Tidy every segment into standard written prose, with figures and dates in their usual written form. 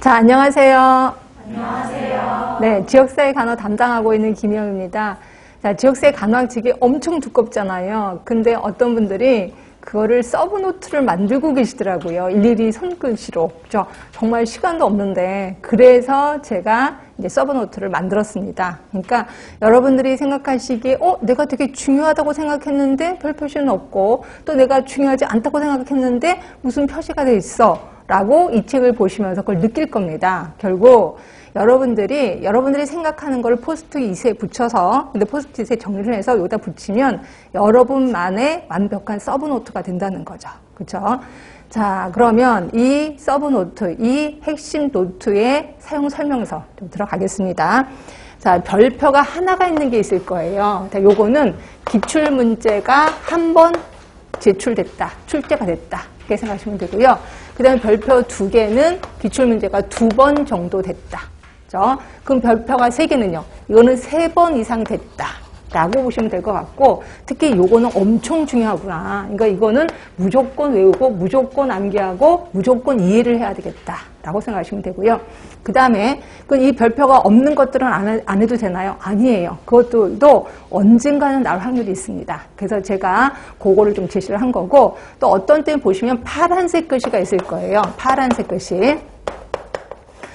자, 안녕하세요. 안녕하세요. 네, 지역사회 간호 담당하고 있는 김영입니다. 자, 지역사회 간호학책이 엄청 두껍잖아요. 근데 어떤 분들이 그거를 서브노트를 만들고 계시더라고요. 일일이 손글씨로. 그죠? 정말 시간도 없는데. 그래서 제가 이제 서브노트를 만들었습니다. 그러니까 여러분들이 생각하시기에, 내가 되게 중요하다고 생각했는데 별 표시는 없고, 또 내가 중요하지 않다고 생각했는데 무슨 표시가 돼 있어. 라고 이 책을 보시면서 그걸 느낄 겁니다. 결국 여러분들이 생각하는 걸 포스트잇에 붙여서, 근데 포스트잇에 정리를 해서 여기다 붙이면 여러분만의 완벽한 서브노트가 된다는 거죠. 그렇죠? 자, 그러면 이 서브노트, 이 핵심 노트의 사용 설명서 좀 들어가겠습니다. 자, 별표가 하나가 있는 게 있을 거예요. 자, 요거는 기출 문제가 한 번 제출됐다, 출제가 됐다. 이렇게 생각하시면 되고요. 그 다음에 별표 2개는 기출문제가 2번 정도 됐다. 그죠? 그럼 별표가 3개는요. 이거는 3번 이상 됐다. 라고 보시면 될 것 같고, 특히 요거는 엄청 중요하구나. 그러니까 이거는 무조건 외우고, 무조건 암기하고, 무조건 이해를 해야 되겠다. 라고 생각하시면 되고요. 그 다음에, 이 별표가 없는 것들은 안 해도 되나요? 아니에요. 그것도 언젠가는 나올 확률이 있습니다. 그래서 제가 그거를 좀 제시를 한 거고, 또 어떤 때는 보시면 파란색 글씨가 있을 거예요. 파란색 글씨.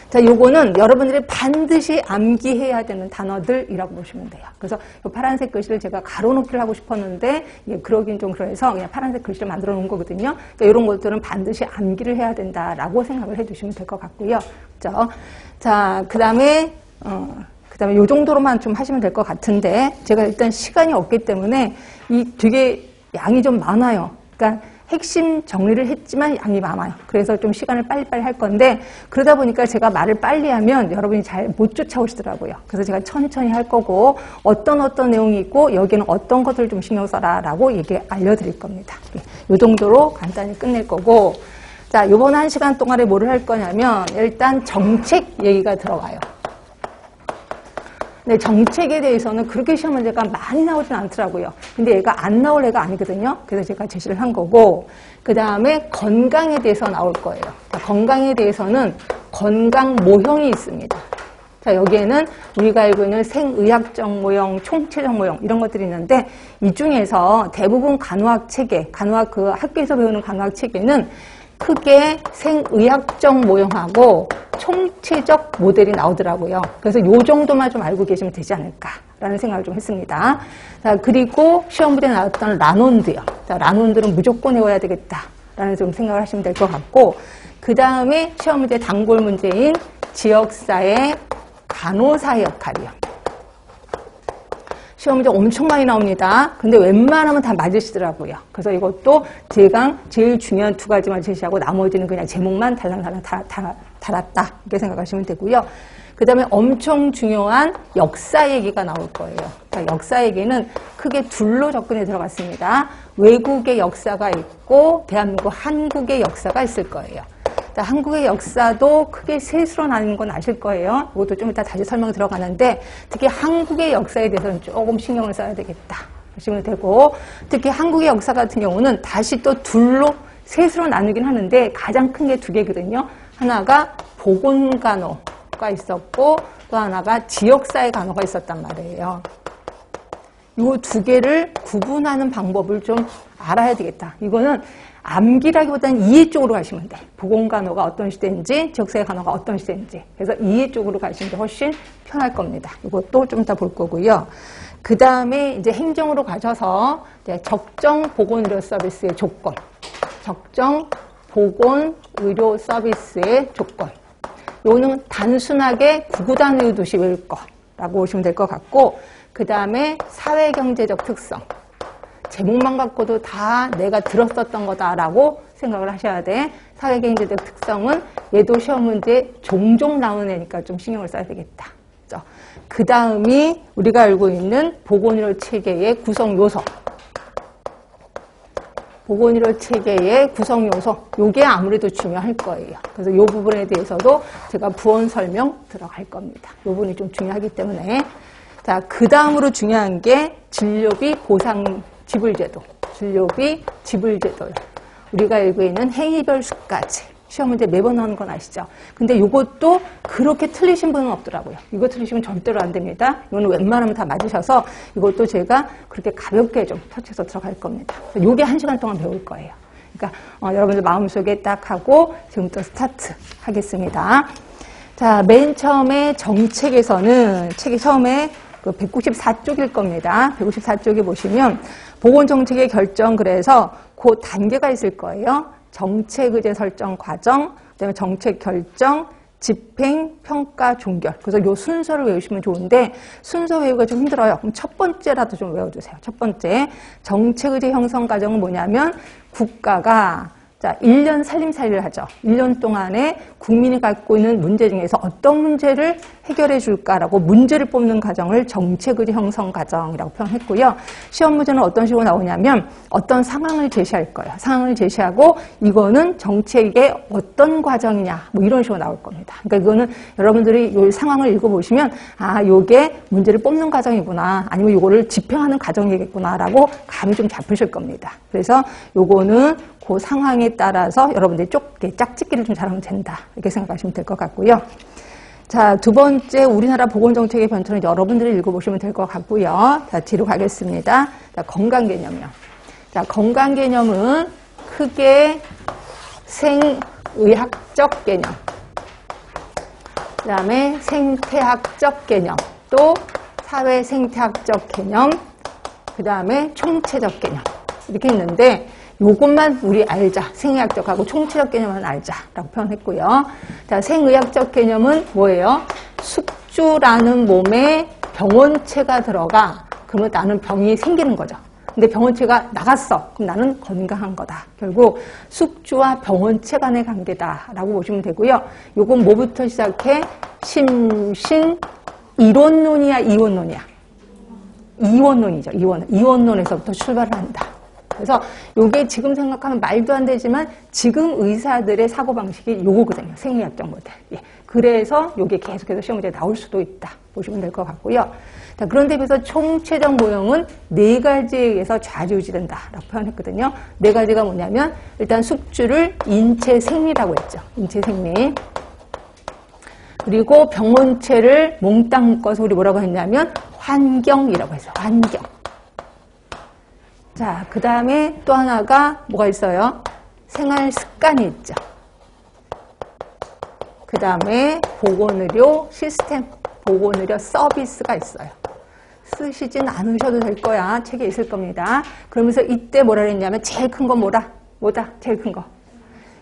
자, 요거는 여러분들이 반드시 암기해야 되는 단어들이라고 보시면 돼요. 그래서 이 파란색 글씨를 제가 가로놓기를 하고 싶었는데, 그러긴 좀 그래서 그냥 파란색 글씨를 만들어 놓은 거거든요. 그러니까 이런 것들은 반드시 암기를 해야 된다라고 생각을 해 주시면 될 것 같고요. 그죠? 자, 그 다음에 요 정도로만 좀 하시면 될 것 같은데, 제가 일단 시간이 없기 때문에 되게 양이 좀 많아요. 그러니까 핵심 정리를 했지만 양이 많아요. 그래서 좀 시간을 빨리빨리 할 건데, 그러다 보니까 제가 말을 빨리 하면 여러분이 잘 못 쫓아오시더라고요. 그래서 제가 천천히 할 거고, 어떤 내용이 있고, 여기는 어떤 것들을 좀 신경 써라 라고 알려드릴 겁니다. 이 정도로 간단히 끝낼 거고, 자, 요번 1시간 동안에 뭐를 할 거냐면, 일단 정책 얘기가 들어와요. 근데 정책에 대해서는 그렇게 시험 문제가 많이 나오진 않더라고요. 근데 얘가 안 나올 애가 아니거든요. 그래서 제가 제시를 한 거고, 그 다음에 건강에 대해서 나올 거예요. 건강에 대해서는 건강 모형이 있습니다. 자, 여기에는 우리가 알고 있는 생의학적 모형, 총체적 모형 이런 것들이 있는데, 이 중에서 대부분 간호학 체계, 간호학 학교에서 배우는 간호학 체계는 크게 생의학적 모형하고 총체적 모델이 나오더라고요. 그래서 요 정도만 좀 알고 계시면 되지 않을까라는 생각을 좀 했습니다. 자, 그리고 시험 문제에 나왔던 라논드요. 자, 라논드는 무조건 외워야 되겠다라는 좀 생각을 하시면 될 것 같고, 그 다음에 시험 문제 단골 문제인 지역사회 간호사의 역할이요. 시험 문제 엄청 많이 나옵니다. 근데 웬만하면 다 맞으시더라고요. 그래서 이것도 제가 제일 중요한 2가지만 제시하고 나머지는 그냥 제목만 달랑달랑 달았다. 이렇게 생각하시면 되고요. 그 다음에 엄청 중요한 역사 얘기가 나올 거예요. 자, 역사 얘기는 크게 둘로 접근해 들어갔습니다. 외국의 역사가 있고 대한민국 한국의 역사가 있을 거예요. 자, 한국의 역사도 크게 셋으로 나뉘는 건 아실 거예요. 이것도 좀 이따 다시 설명 들어가는데, 특히 한국의 역사에 대해서는 조금 신경을 써야 되겠다 하시면 되고, 특히 한국의 역사 같은 경우는 다시 또 셋으로 나누긴 하는데 가장 큰 게 2개거든요. 하나가 보건간호가 있었고, 또 하나가 지역사회 간호가 있었단 말이에요. 이 2개를 구분하는 방법을 좀 알아야 되겠다. 이거는 암기라기보다는 이해 쪽으로 가시면 돼. 보건간호가 어떤 시대인지, 지역사회 간호가 어떤 시대인지. 그래서 이해 쪽으로 가시면 훨씬 편할 겁니다. 이것도 좀 이따 볼 거고요. 그 다음에 이제 행정으로 가셔서 적정 보건의료 서비스의 조건. 적정 보건의료 서비스의 조건. 요거는 단순하게 구구단 의료도시 외울 거라고 보시면 될 것 같고, 그 다음에 사회경제적 특성. 제목만 갖고도 다 내가 들었었던 거다라고 생각을 하셔야 돼. 사회경제적 특성은 얘도 시험 문제 종종 나오는 애니까 좀 신경을 써야 되겠다. 그 다음이 우리가 알고 있는 보건의료 체계의 구성 요소. 보건의료 체계의 구성 요소. 요게 아무래도 중요할 거예요. 그래서 요 부분에 대해서도 제가 부원 설명 들어갈 겁니다. 요 부분이 좀 중요하기 때문에. 자, 그 다음으로 중요한 게 진료비 보상 지불제도. 진료비 지불제도요. 우리가 알고 있는 행위별 수가제. 시험 문제 매번 나오는 건 아시죠? 근데 이것도 그렇게 틀리신 분은 없더라고요. 이거 틀리시면 절대로 안 됩니다. 이거는 웬만하면 다 맞으셔서 이것도 제가 그렇게 가볍게 좀 터치해서 들어갈 겁니다. 요게 1시간 동안 배울 거예요. 그러니까 여러분들 마음속에 딱 하고 지금부터 스타트 하겠습니다. 자, 맨 처음에 정책에서는 책이 처음에 그 194쪽일 겁니다. 194쪽에 보시면 보건정책의 결정, 그래서 그 단계가 있을 거예요. 정책 의제 설정 과정, 그다음에 정책 결정, 집행, 평가, 종결. 그래서 요 순서를 외우시면 좋은데 순서 외우기가 좀 힘들어요. 그럼 첫 번째라도 좀 외워두세요. 첫 번째, 정책 의제 형성 과정은 뭐냐면 국가가 1년 살림살이를 하죠. 1년 동안에 국민이 갖고 있는 문제 중에서 어떤 문제를 해결해 줄까라고 문제를 뽑는 과정을 정책의제 형성 과정이라고 표현했고요. 시험 문제는 어떤 식으로 나오냐면 어떤 상황을 제시할 거예요. 상황을 제시하고 이거는 정책의 어떤 과정이냐 뭐 이런 식으로 나올 겁니다. 그러니까 이거는 여러분들이 이 상황을 읽어보시면 아, 요게 문제를 뽑는 과정이구나, 아니면 요거를 집행하는 과정이겠구나라고 감이 좀 잡히실 겁니다. 그래서 요거는 그 상황에 따라서 여러분들이 짝짓기를 좀 잘하면 된다, 이렇게 생각하시면 될 것 같고요. 자, 두 번째, 우리나라 보건정책의 변천은 여러분들이 읽어보시면 될 것 같고요. 자, 뒤로 가겠습니다. 자, 건강개념이요. 자, 건강개념은 크게 생의학적 개념, 그 다음에 생태학적 개념, 또 사회생태학적 개념, 그 다음에 총체적 개념, 이렇게 있는데 요것만 우리 알자. 생의학적하고 총체적 개념만 알자라고 표현했고요. 자, 생의학적 개념은 뭐예요? 숙주라는 몸에 병원체가 들어가. 그러면 나는 병이 생기는 거죠. 근데 병원체가 나갔어. 그럼 나는 건강한 거다. 결국 숙주와 병원체 간의 관계다라고 보시면 되고요. 요건 뭐부터 시작해? 심신 이론론이야, 이원론이야? 이원론이죠. 이원론에서부터 출발을 한다. 그래서 요게 지금 생각하면 말도 안 되지만 지금 의사들의 사고방식이 요거거든요. 생의학적 모델. 예. 그래서 요게 계속해서 시험 문제에 나올 수도 있다, 보시면 될 것 같고요. 자, 그런데 비해서 총체적 모형은 4가지에 의해서 좌지우지된다라고 표현했거든요. 4가지가 뭐냐면 일단 숙주를 인체 생리라고 했죠. 인체 생리. 그리고 병원체를 몽땅 묶어서 우리 뭐라고 했냐면 환경이라고 했어요. 환경. 자, 그 다음에 또 하나가 뭐가 있어요? 생활 습관이 있죠. 그 다음에 보건의료 시스템, 보건의료 서비스가 있어요. 쓰시진 않으셔도 될 거야. 책에 있을 겁니다. 그러면서 이때 뭐라 그랬냐면 제일 큰 건 뭐다? 제일 큰 거.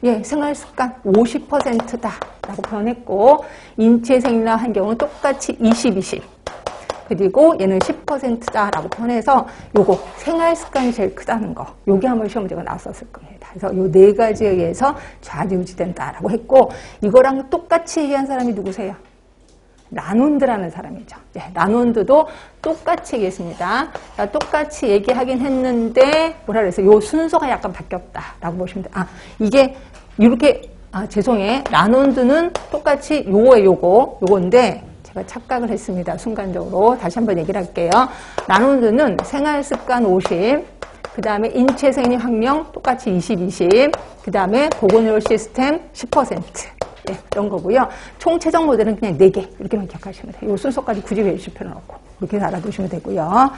예, 생활 습관 50%다 라고 표현했고, 인체 생리나 환경은 똑같이 20. 그리고 얘는 10%다라고 표현해서 요거 생활 습관이 제일 크다는 거, 요게 한번 시험 문제가 나왔었을 겁니다. 그래서 요 4가지에 의해서 좌지우지된다라고 했고, 이거랑 똑같이 얘기한 사람이 누구세요? 라논드라는 사람이죠. 네, 라논드도 똑같이 얘기했습니다. 그러니까 똑같이 얘기하긴 했는데 뭐라 그랬어요? 요 순서가 약간 바뀌었다라고 보시면 돼요. 아, 이게 이렇게, 죄송해. 라논드는 똑같이 요건데 제가 착각을 했습니다. 순간적으로. 다시 한번 얘기를 할게요. 라논드는 생활습관 50, 그 다음에 인체생리 환경 똑같이 20. 그 다음에 보건의료 시스템 10%. 예, 이런 거고요. 총체적 모델은 그냥 4개. 이렇게만 기억하시면 돼요. 이 순서까지 굳이 외우실 필요는 없고. 이렇게 알아두시면 되고요.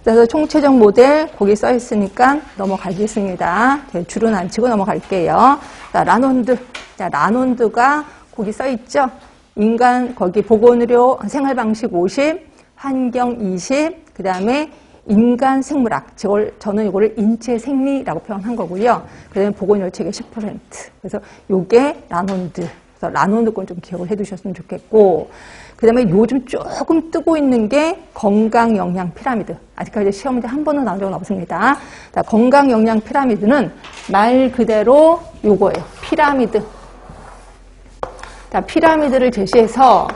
그래서 총체적 모델 거기 써 있으니까 넘어가겠습니다. 줄은 안 치고 넘어갈게요. 자, 라논드. 자, 라논드가 거기 써 있죠. 인간, 거기 보건의료 생활방식 50, 환경 20, 그 다음에 인간 생물학. 저는 이거를 인체 생리라고 표현한 거고요. 그 다음에 보건의료 체계 10%. 그래서 요게 라논드. 그래서 라논드 건 좀 기억을 해 두셨으면 좋겠고, 그 다음에 요즘 조금 뜨고 있는 게 건강영양 피라미드. 아직까지 시험 문제 한 번은 나온 적은 없습니다. 자, 건강영양 피라미드는 말 그대로 요거예요. 피라미드. 자, 피라미드를 제시해서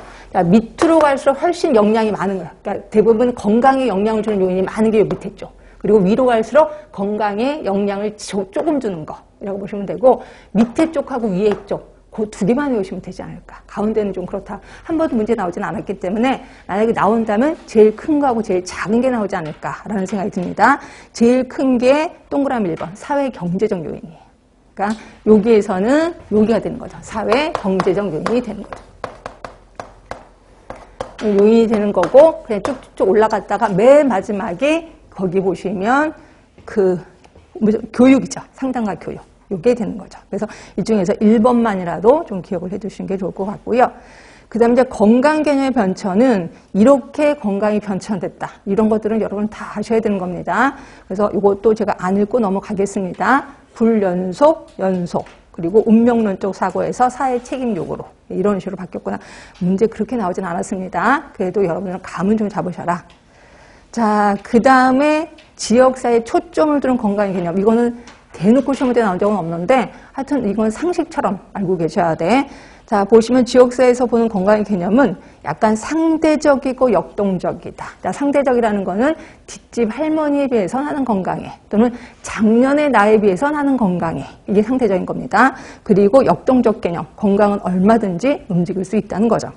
밑으로 갈수록 훨씬 영양이 많은 거예요. 그러니까 대부분 건강에 영향을 주는 요인이 많은 게 요 밑에 쪽. 그리고 위로 갈수록 건강에 영향을 조금 주는 거라고 보시면 되고, 밑에 쪽하고 위에 쪽, 그 2개만 외우시면 되지 않을까. 가운데는 좀 그렇다. 한 번도 문제 나오진 않았기 때문에 만약에 나온다면 제일 큰 거하고 제일 작은 게 나오지 않을까라는 생각이 듭니다. 제일 큰 게 동그라미 1번, 사회 경제적 요인이에요. 그러니까 여기에서는 여기가 되는 거죠. 사회, 경제적 요인이 되는 거죠. 요인이 되는 거고 그냥 쭉쭉 올라갔다가 맨 마지막에 거기 보시면 교육이죠. 상담과 교육. 이게 되는 거죠. 그래서 이 중에서 1번만이라도 좀 기억을 해 두시는 게 좋을 것 같고요. 그 다음에 이제 건강 개념의 변천은 이렇게 건강이 변천됐다. 이런 것들은 여러분 다 아셔야 되는 겁니다. 그래서 이것도 제가 안 읽고 넘어가겠습니다. 불연속, 연속. 그리고 운명론적 사고에서 사회 책임 요구로. 이런 식으로 바뀌었구나. 문제 그렇게 나오진 않았습니다. 그래도 여러분은 감은 좀 잡으셔라. 자, 그 다음에 지역사회에 초점을 두는 건강의 개념. 이거는 대놓고 시험 문제 나온 적은 없는데 하여튼 이건 상식처럼 알고 계셔야 돼. 자, 보시면 지역사회에서 보는 건강의 개념은 약간 상대적이고 역동적이다. 자, 상대적이라는 거는 뒷집 할머니에 비해서 나는 건강해. 또는 작년의 나에 비해서 나는 건강해. 이게 상대적인 겁니다. 그리고 역동적 개념. 건강은 얼마든지 움직일 수 있다는 거죠.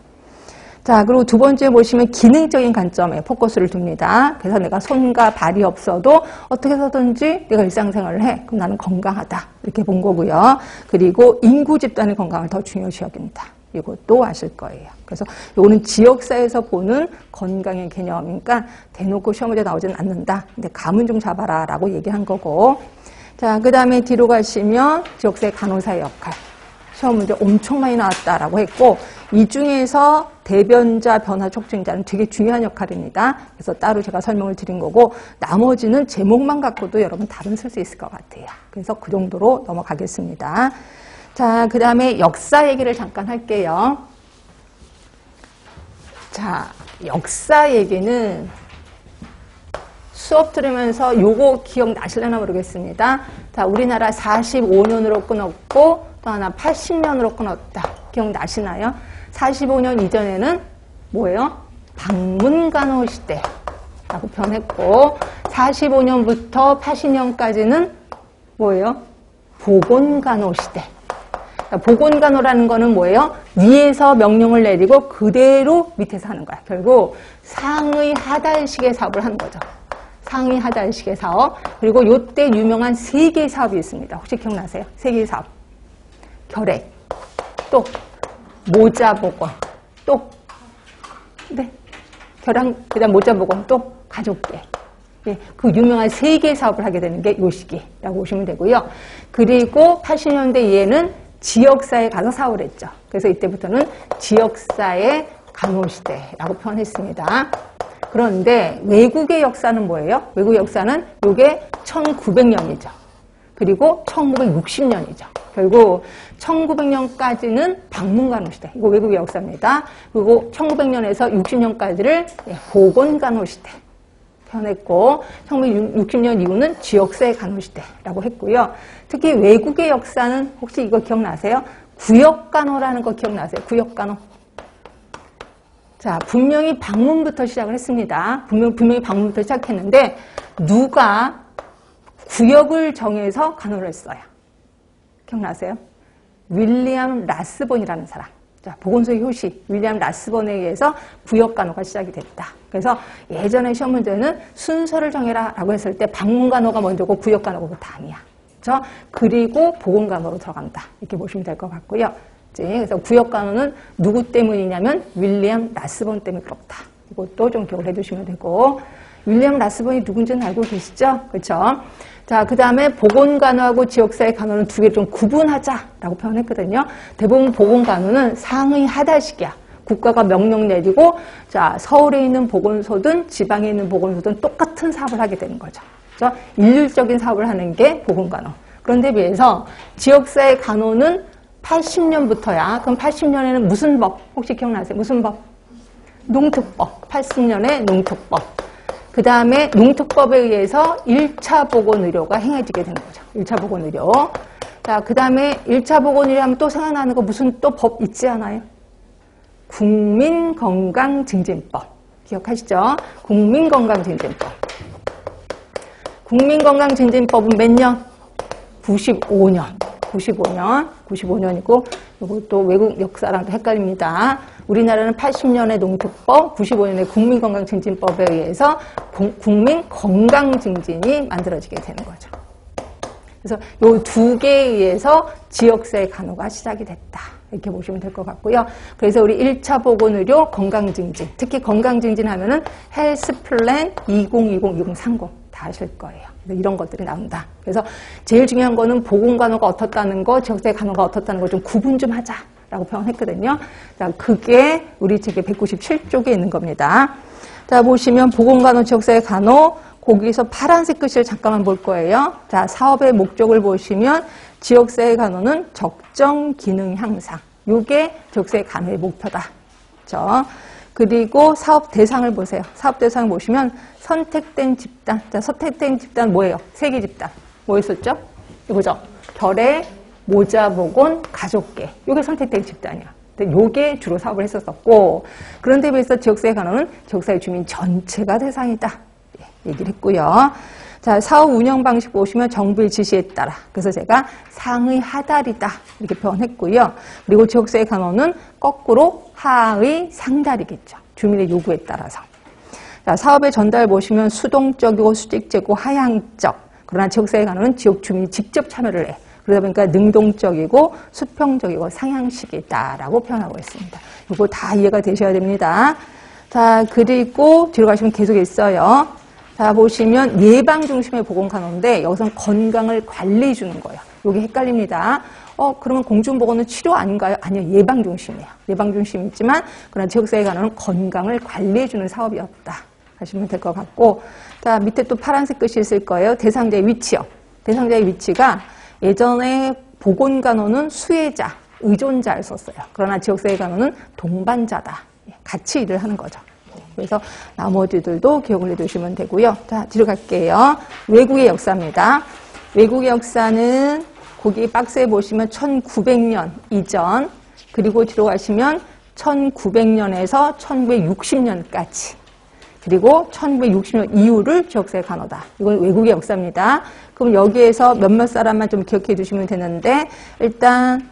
자, 그리고 두 번째 보시면 기능적인 관점에 포커스를 둡니다. 그래서 내가 손과 발이 없어도 어떻게 해서든지 내가 일상생활을 해. 그럼 나는 건강하다. 이렇게 본 거고요. 그리고 인구 집단의 건강을 더 중요시 여깁니다. 이것도 아실 거예요. 그래서 이거는 지역사회에서 보는 건강의 개념이니까 대놓고 시험 문제 나오지는 않는다. 근데 감은 좀 잡아라 라고 얘기한 거고. 자, 그 다음에 뒤로 가시면 지역사회 간호사의 역할. 시험 문제 엄청 많이 나왔다라고 했고 이 중에서 대변자 변화 촉진자는 되게 중요한 역할입니다. 그래서 따로 제가 설명을 드린 거고 나머지는 제목만 갖고도 여러분 답은 쓸 수 있을 것 같아요. 그래서 그 정도로 넘어가겠습니다. 자, 그 다음에 역사 얘기를 잠깐 할게요. 자, 역사 얘기는 수업 들으면서 요거 기억나실려나 모르겠습니다. 자, 우리나라 45년으로 끊었고 또 하나 80년으로 끊었다. 기억나시나요? 45년 이전에는 뭐예요? 방문간호 시대라고 표현했고 45년부터 80년까지는 뭐예요? 보건간호 시대. 그러니까 보건간호라는 거는 뭐예요? 위에서 명령을 내리고 그대로 밑에서 하는 거야. 결국 상의 하달식의 사업을 하는 거죠. 상의 하달식의 사업. 그리고 요때 유명한 3개의 사업이 있습니다. 혹시 기억나세요? 3개의 사업. 결핵, 또 모자보건, 또 네, 결핵, 그다음 모자보건, 또 가족계. 예, 그 유명한 3개의 사업을 하게 되는 게 요 시기라고 보시면 되고요. 그리고 80년대 이후에는 지역사회에 가서 사업을 했죠. 그래서 이때부터는 지역사회 간호시대라고 표현했습니다. 그런데 외국의 역사는 뭐예요? 외국의 역사는 요게 1900년이죠. 그리고 1960년이죠. 결국 1900년까지는 방문간호시대. 이거 외국의 역사입니다. 그리고 1900년에서 60년까지를 보건간호시대 표현했고 1960년 이후는 지역사회 간호시대라고 했고요. 특히 외국의 역사는 혹시 이거 기억나세요? 구역간호라는 거 기억나세요? 구역간호. 자, 분명히 방문부터 시작을 했습니다. 분명히 방문부터 시작했는데 누가 구역을 정해서 간호를 했어요. 기억나세요? 윌리엄 라스본이라는 사람. 자, 보건소의 효시 윌리엄 라스본에 의해서 구역간호가 시작이 됐다. 그래서 예전에 시험 문제는 순서를 정해라 라고 했을 때 방문간호가 먼저고 구역간호가 그 다음이야. 그렇죠? 그리고 보건간호로 들어간다. 이렇게 보시면 될 것 같고요. 그래서 구역간호는 누구 때문이냐면 윌리엄 라스본 때문에 그렇다. 이것도 좀 기억을 해두시면 되고 윌리엄 라스본이 누군지는 알고 계시죠? 그렇죠? 자, 그 다음에 보건간호하고 지역사회 간호는 두 개 좀 구분하자라고 표현했거든요. 대부분 보건간호는 상의 하달식이야. 국가가 명령 내리고 자, 서울에 있는 보건소든 지방에 있는 보건소든 똑같은 사업을 하게 되는 거죠. 그렇죠? 일률적인 사업을 하는 게 보건간호. 그런데 비해서 지역사회 간호는 80년부터야. 그럼 80년에는 무슨 법? 혹시 기억나세요? 무슨 법? 농특법. 80년에 농특법. 그 다음에 농특법에 의해서 1차 보건의료가 행해지게 되는 거죠. 1차 보건의료. 자, 그 다음에 1차 보건의료 하면 또 생각나는 거 무슨 또 법 있지 않아요? 국민건강증진법. 기억하시죠? 국민건강증진법. 국민건강증진법은 몇 년? 95년. 95년이고 이것도 외국 역사랑도 헷갈립니다. 우리나라는 80년에 농특법, 95년에 국민건강증진법에 의해서 국민건강증진이 만들어지게 되는 거죠. 그래서 요 두 개에 의해서 지역사회 간호가 시작이 됐다. 이렇게 보시면 될 것 같고요. 그래서 우리 1차 보건의료 건강증진, 특히 건강증진 하면은 헬스 플랜 2020-2030 다 아실 거예요. 이런 것들이 나온다. 그래서 제일 중요한 거는 보건간호가 어떻다는 거, 지역사회 간호가 어떻다는 거 좀 구분 좀 하자라고 표현했거든요. 자, 그게 우리 책의 197쪽에 있는 겁니다. 자, 보시면 보건간호, 지역사회 간호, 거기서 파란색 글씨를 잠깐만 볼 거예요. 자, 사업의 목적을 보시면 지역사회 간호는 적정 기능 향상. 이게 지역사회 간호의 목표다. 그렇죠? 그리고 사업 대상을 보세요. 사업 대상을 보시면 선택된 집단. 자, 선택된 집단 뭐예요? 세개 집단. 뭐였었죠? 이거죠. 결의, 모자보건, 가족계. 이게 선택된 집단이야. 요게 주로 사업을 했었었고, 그런데 비해서 지역사회 간호는 지역사회 주민 전체가 대상이다. 얘기를 했고요. 자, 사업 운영 방식 보시면 정부의 지시에 따라. 그래서 제가 상의 하달이다. 이렇게 표현했고요. 그리고 지역사회 간호는 거꾸로 하의 상달이겠죠. 주민의 요구에 따라서. 자, 사업의 전달 보시면 수동적이고 수직적이고 하향적. 그러나 지역사회 간호는 지역 주민이 직접 참여를 해. 그러다 보니까 능동적이고 수평적이고 상향식이다라고 표현하고 있습니다. 이거 다 이해가 되셔야 됩니다. 자, 그리고 뒤로 가시면 계속 있어요. 자, 보시면 예방 중심의 보건간호인데 여기서는 건강을 관리해 주는 거예요. 이게 헷갈립니다. 그러면 공중보건은 치료 아닌가요? 아니요, 예방 중심이에요. 예방 중심이지만 그러나 지역사회 간호는 건강을 관리해 주는 사업이었다 하시면 될 것 같고, 자, 밑에 또 파란색 글씨 있을 거예요. 대상자의 위치요. 대상자의 위치가 예전에 보건간호는 수혜자, 의존자를 썼어요. 그러나 지역사회 간호는 동반자다. 같이 일을 하는 거죠. 그래서 나머지들도 기억을 해두시면 되고요. 자, 뒤로 갈게요. 외국의 역사입니다. 외국의 역사는 거기 박스에 보시면 1900년 이전, 그리고 뒤로 가시면 1900년에서 1960년까지, 그리고 1960년 이후를 지역사회 간호다. 이건 외국의 역사입니다. 그럼 여기에서 몇몇 사람만 좀 기억해 두시면 되는데, 일단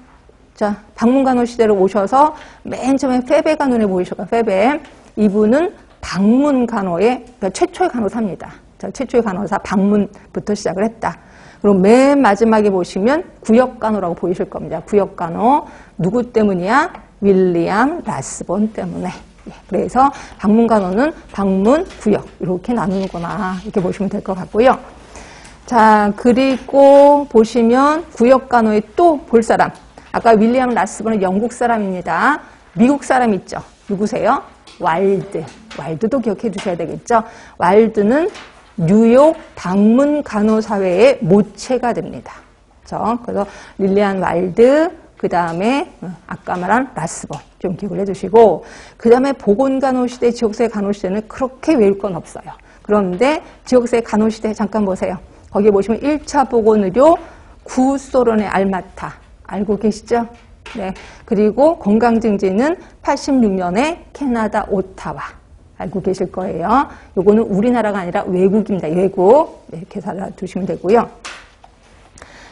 자, 방문간호 시대로 오셔서 맨 처음에 페베 간호에 보이셔서 페베, 이분은 방문간호의 그러니까 최초의 간호사입니다. 자, 최초의 간호사 방문부터 시작을 했다. 그리고 맨 마지막에 보시면 구역간호라고 보이실 겁니다. 구역간호 누구 때문이야? 윌리엄 라스본 때문에. 그래서 방문간호는 방문, 구역 이렇게 나누는구나 이렇게 보시면 될 것 같고요. 자, 그리고 보시면 구역간호에 또 볼 사람. 아까 윌리엄 라스본은 영국 사람입니다. 미국 사람 있죠? 누구세요? 왈드. 왈드도 기억해 두셔야 되겠죠? 왈드는 뉴욕 방문간호사회의 모체가 됩니다. 그래서 릴리안 왈드, 그 다음에 아까 말한 라스본 좀 기억을 해두시고, 그 다음에 보건간호시대, 지역사회 간호시대는 그렇게 외울 건 없어요. 그런데 지역사회 간호시대 잠깐 보세요. 거기에 보시면 1차 보건의료 구소련의 알마타 알고 계시죠? 네. 그리고 건강증진은 86년에 캐나다 오타와 알고 계실 거예요. 요거는 우리나라가 아니라 외국입니다. 외국. 네, 이렇게 살아두시면 되고요.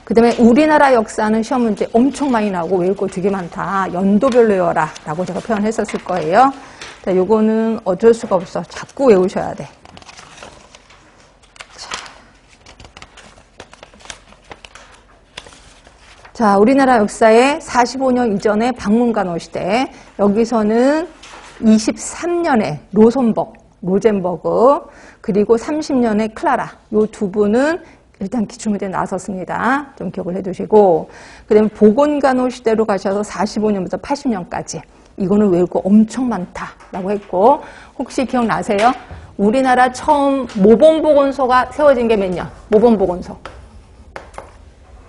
그 다음에 우리나라 역사는 시험 문제 엄청 많이 나오고 외울 거 되게 많다. 연도별로 외워라 라고 제가 표현했었을 거예요. 자, 요거는 어쩔 수가 없어. 자꾸 외우셔야 돼. 자, 우리나라 역사의 45년 이전의 방문간호 시대. 여기서는 23년에 로젠버그, 그리고 30년에 클라라. 요 두 분은 일단 기출문제에 나섰습니다. 좀 기억을 해두시고, 그 다음에 보건간호 시대로 가셔서 45년부터 80년까지. 이거는 외울 거 엄청 많다라고 했고, 혹시 기억나세요? 우리나라 처음 모범보건소가 세워진 게 몇 년? 모범보건소.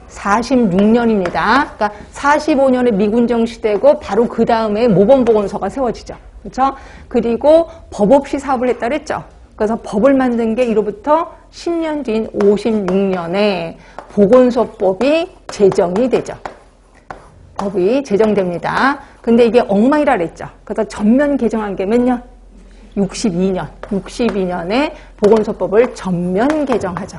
46년입니다. 그러니까 45년에 미군정 시대고 바로 그 다음에 모범보건소가 세워지죠. 그렇죠? 그리고 법 없이 사업을 했다 그랬죠. 그래서 법을 만든 게 이로부터 10년 뒤인 56년에 보건소법이 제정이 되죠. 법이 제정됩니다. 근데 이게 엉망이라 그랬죠. 그래서 전면 개정한 게 몇 년? 62년. 62년에 보건소법을 전면 개정하죠.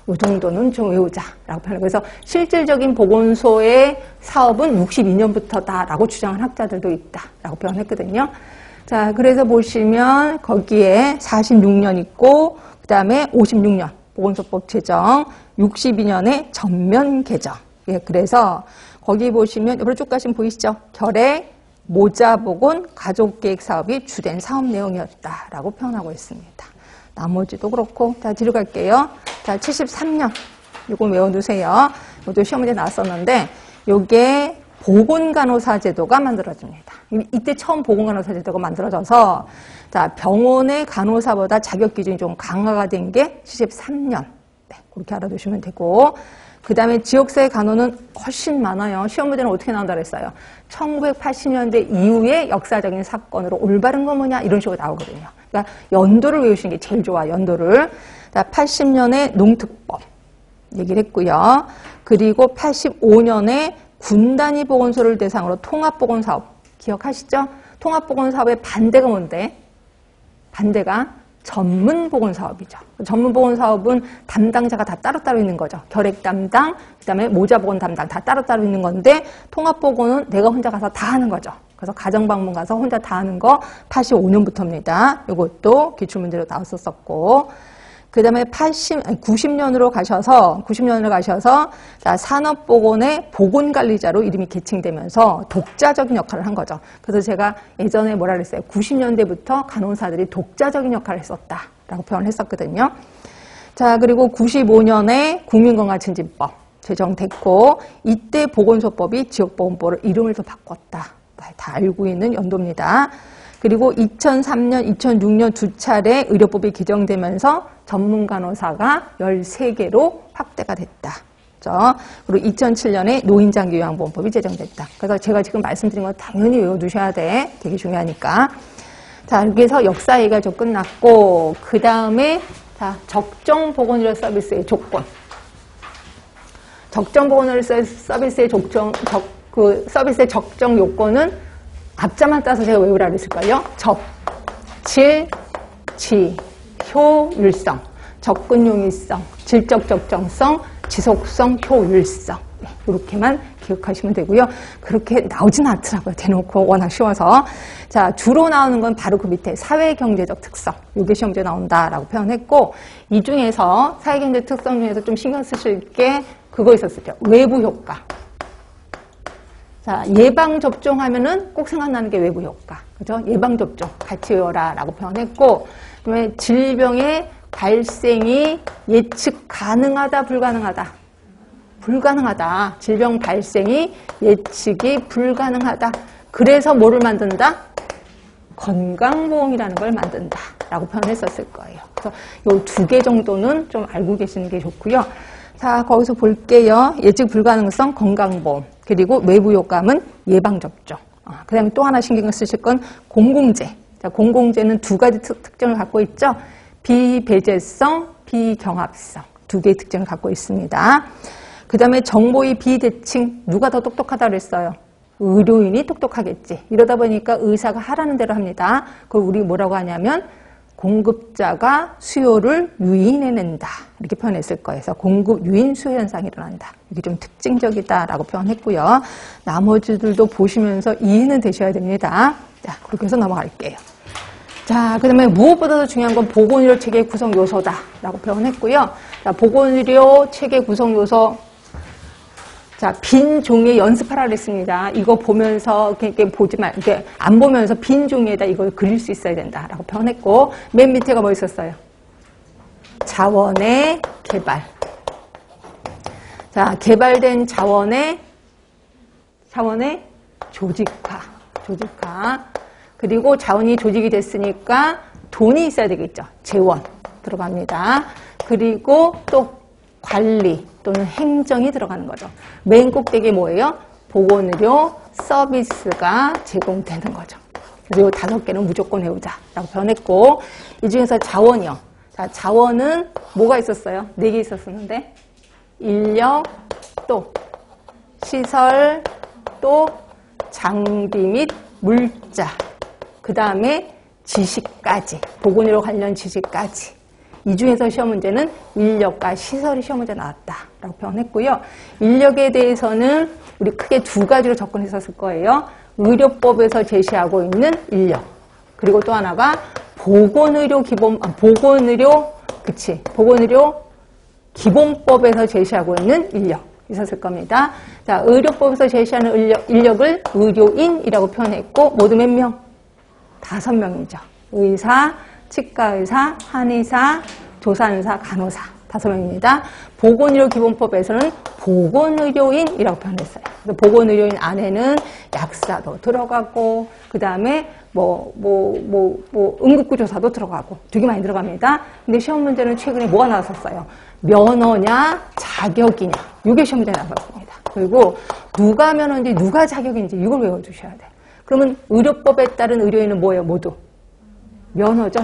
이 정도는 좀 외우자라고 표현해요. 그래서 실질적인 보건소의 사업은 62년부터다라고 주장한 학자들도 있다라고 표현했거든요. 자, 그래서 보시면 거기에 46년 있고, 그 다음에 56년. 보건소법 제정, 62년에 전면 개정. 예, 그래서 거기 보시면 옆으로 쭉 가시면 보이시죠? 결핵, 모자보건, 가족계획 사업이 주된 사업 내용이었다라고 표현하고 있습니다. 나머지도 그렇고. 자, 뒤로 갈게요. 자, 73년. 이거 외워두세요. 이것도 시험 문제 나왔었는데, 요게 보건간호사 제도가 만들어집니다. 이때 처음 보건간호사 제도가 만들어져서, 자, 병원의 간호사보다 자격 기준이 좀 강화가 된 게 73년. 네, 그렇게 알아두시면 되고, 그 다음에 지역사회 간호는 훨씬 많아요. 시험 문제는 어떻게 나온다 그랬어요? 1980년대 이후의 역사적인 사건으로 올바른 건 뭐냐? 이런 식으로 나오거든요. 그러니까 연도를 외우시는 게 제일 좋아, 연도를. 자, 80년에 농특법 얘기를 했고요. 그리고 85년에 군단위 보건소를 대상으로 통합보건사업 기억하시죠? 통합보건사업의 반대가 뭔데? 반대가 전문보건사업이죠. 전문보건사업은 담당자가 다 따로따로 있는 거죠. 결핵 담당, 그 다음에 모자보건 담당 다 따로따로 있는 건데 통합보건은 내가 혼자 가서 다 하는 거죠. 그래서 가정방문 가서 혼자 다 하는 거 85년부터입니다. 이것도 기출문제로 나왔었고, 그 다음에 90년으로 가셔서 자, 산업보건의 보건관리자로 이름이 계층되면서 독자적인 역할을 한 거죠. 그래서 제가 예전에 뭐라 그랬어요? 90년대부터 간호사들이 독자적인 역할을 했었다라고 표현을 했었거든요. 자, 그리고 95년에 국민건강증진법 제정됐고, 이때 보건소법이 지역보건법으로 이름을 더 바꿨다. 다 알고 있는 연도입니다. 그리고 2003년, 2006년 두 차례 의료법이 개정되면서 전문간호사가 13개로 확대가 됐다. 그렇죠? 그리고 2007년에 노인장기요양보험법이 제정됐다. 그래서 제가 지금 말씀드린 건 당연히 외워두셔야 돼. 되게 중요하니까. 자, 이렇게 해서 역사 얘기가 좀 끝났고, 그 다음에 자, 적정보건의료 서비스의 조건. 적정보건의료 서비스의 서비스의 적정 요건은 앞자만 따서 제가 외우라 그랬을걸요? 접, 질, 지, 효율성, 접근 용이성, 질적 적정성, 지속성, 효율성. 네, 이렇게만 기억하시면 되고요. 그렇게 나오진 않더라고요. 대놓고 워낙 쉬워서. 자, 주로 나오는 건 바로 그 밑에 사회경제적 특성. 이게 시험 문제 나온다라고 표현했고, 이 중에서 사회경제 특성 중에서 좀 신경 쓰실 게 그거 있었었죠. 외부 효과. 자, 예방접종하면은 꼭 생각나는 게 외부 효과. 그죠? 예방접종 같이 외워라라고 표현했고, 그 다음에 질병의 발생이 예측 가능하다, 불가능하다? 불가능하다. 질병 발생이 예측이 불가능하다. 그래서 뭐를 만든다? 건강보험이라는 걸 만든다. 라고 표현했었을 거예요. 그래서 요 2개 정도는 좀 알고 계시는 게 좋고요. 자, 거기서 볼게요. 예측 불가능성, 건강보험. 그리고 외부 효과는 예방접종. 그 다음에 또 하나 신경 쓰실 건 공공재. 자, 공공재는 2가지 특징을 갖고 있죠. 비배제성, 비경합성. 2개의 특징을 갖고 있습니다. 그 다음에 정보의 비대칭. 누가 더 똑똑하다 그랬어요? 의료인이 똑똑하겠지. 이러다 보니까 의사가 하라는 대로 합니다. 그걸 우리 뭐라고 하냐면 공급자가 수요를 유인해낸다. 이렇게 표현했을 거예요. 그래서 공급 유인 수요 현상이 일어난다. 이게 좀 특징적이다라고 표현했고요. 나머지들도 보시면서 이해는 되셔야 됩니다. 자, 그렇게 해서 넘어갈게요. 자, 그 다음에 무엇보다도 중요한 건 보건의료 체계 구성 요소다라고 표현했고요. 자, 보건의료 체계 구성 요소. 자, 빈 종이에 연습하라 그랬습니다. 이거 보면서, 이렇게 보지 말, 이렇게 안 보면서 빈 종이에다 이걸 그릴 수 있어야 된다라고 표현했고, 맨 밑에가 뭐 있었어요? 자원의 개발. 자, 개발된 자원의 조직화. 그리고 자원이 조직이 됐으니까 돈이 있어야 되겠죠. 재원 들어갑니다. 그리고 또 관리 또는 행정이 들어가는 거죠. 맨 꼭대기에 뭐예요? 보건의료 서비스가 제공되는 거죠. 그래서 이 5개는 무조건 외우자라고 표현했고, 이 중에서 자원이요. 자, 자원은 뭐가 있었어요? 4개 있었었는데, 인력, 또 시설, 또 장비 및 물자, 그 다음에 지식까지, 보건의료 관련 지식까지. 이 중에서 시험 문제는 인력과 시설이 시험 문제 나왔다라고 표현했고요. 인력에 대해서는 우리 크게 2가지로 접근했었을 거예요. 의료법에서 제시하고 있는 인력. 그리고 또 하나가 보건의료 기본법에서 제시하고 있는 인력 있었을 겁니다. 자, 의료법에서 제시하는 인력을 의료인이라고 표현했고 모두 몇 명? 5명이죠. 의사, 치과의사, 한의사, 조산사, 간호사 5명입니다. 보건의료기본법에서는 보건의료인이라고 표현했어요. 그래서 보건의료인 안에는 약사도 들어가고 그 다음에 응급구조사도 들어가고 되게 많이 들어갑니다. 근데 시험 문제는 최근에 뭐가 나왔었어요? 면허냐 자격이냐 이게 시험 문제에 나왔습니다. 그리고 누가 면허인지 누가 자격인지 이걸 외워주셔야 돼요. 그러면 의료법에 따른 의료인은 뭐예요? 모두 면허죠.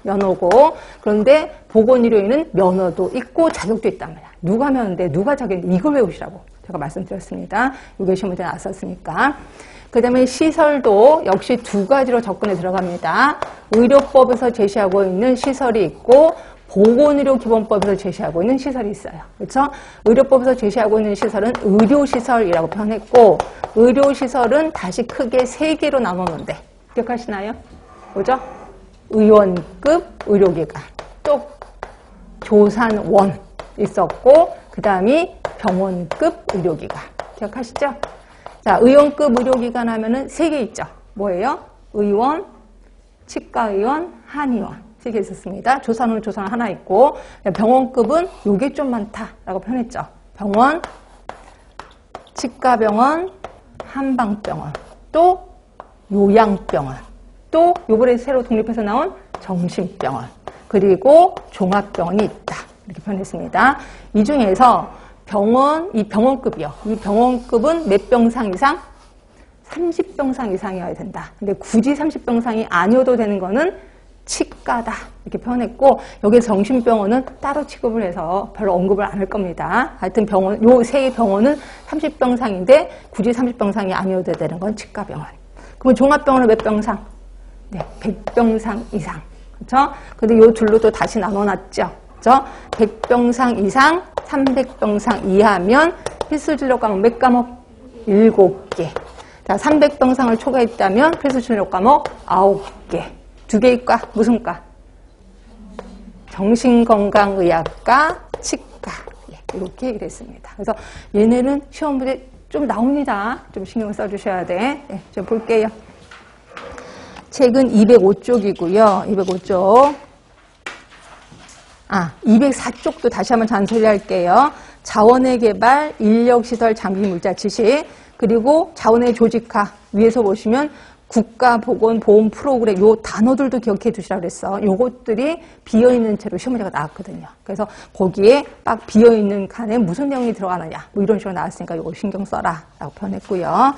면허고 그런데 보건의료인은 면허도 있고 자격도 있단 말이야. 누가 면허인데 누가 자격인데 이걸 외우시라고 제가 말씀드렸습니다. 이게 시험 문제에 나왔었으니까. 그 다음에 시설도 역시 2가지로 접근에 들어갑니다. 의료법에서 제시하고 있는 시설이 있고 보건의료기본법에서 제시하고 있는 시설이 있어요. 그렇죠? 의료법에서 제시하고 있는 시설은 의료시설이라고 표현했고 의료시설은 다시 크게 3개로 나누는데 기억하시나요? 뭐죠? 의원급 의료기관, 또 조산원 있었고 그 다음이 병원급 의료기관 기억하시죠? 자, 의원급 의료기관 하면은 3개 있죠. 뭐예요? 의원, 치과의원, 한의원 3개 있었습니다. 조산원 하나 있고 병원급은 요게 좀 많다라고 표현했죠. 병원, 치과병원, 한방병원, 또 요양병원, 또 요번에 새로 독립해서 나온 정신병원, 그리고 종합병원이 있다. 이렇게 표현했습니다. 이 중에서 이 병원급이요. 이 병원급은 몇 병상 이상? 30병상 이상이어야 된다. 근데 굳이 30병상이 아니어도 되는 거는 치과다. 이렇게 표현했고, 여기서 정신병원은 따로 취급을 해서 별로 언급을 안 할 겁니다. 하여튼 병원, 요 세 병원은 30병상인데, 굳이 30병상이 아니어도 되는 건 치과병원. 그럼 종합병원은 몇 병상? 네, 100병상 이상. 그렇죠? 근데 요 둘로 또 다시 나눠놨죠. 그렇죠? 100병상 이상, 300병상 이하면 필수진료 과목 몇 과목? 7개. 자, 300병상을 초과했다면 필수진료 과목 9개. 2개의 과, 무슨 과? 정신건강의학과, 치과. 이렇게 얘기를 했습니다. 그래서 얘네는 시험 문제 좀 나옵니다. 좀 신경 써주셔야 돼. 네, 좀 볼게요. 책은 205쪽이고요. 205쪽. 204쪽도 다시 한번 잔소리할게요. 자원의 개발, 인력시설, 장비, 물자, 지식, 그리고 자원의 조직화. 위에서 보시면 국가보건보험 프로그램 요 단어들도 기억해 주시라고 그랬어. 요것들이 비어있는 채로 시험 문제가 나왔거든요. 그래서 거기에 딱 비어있는 칸에 무슨 내용이 들어가느냐 뭐 이런 식으로 나왔으니까 요거 신경 써라 라고 표현했고요.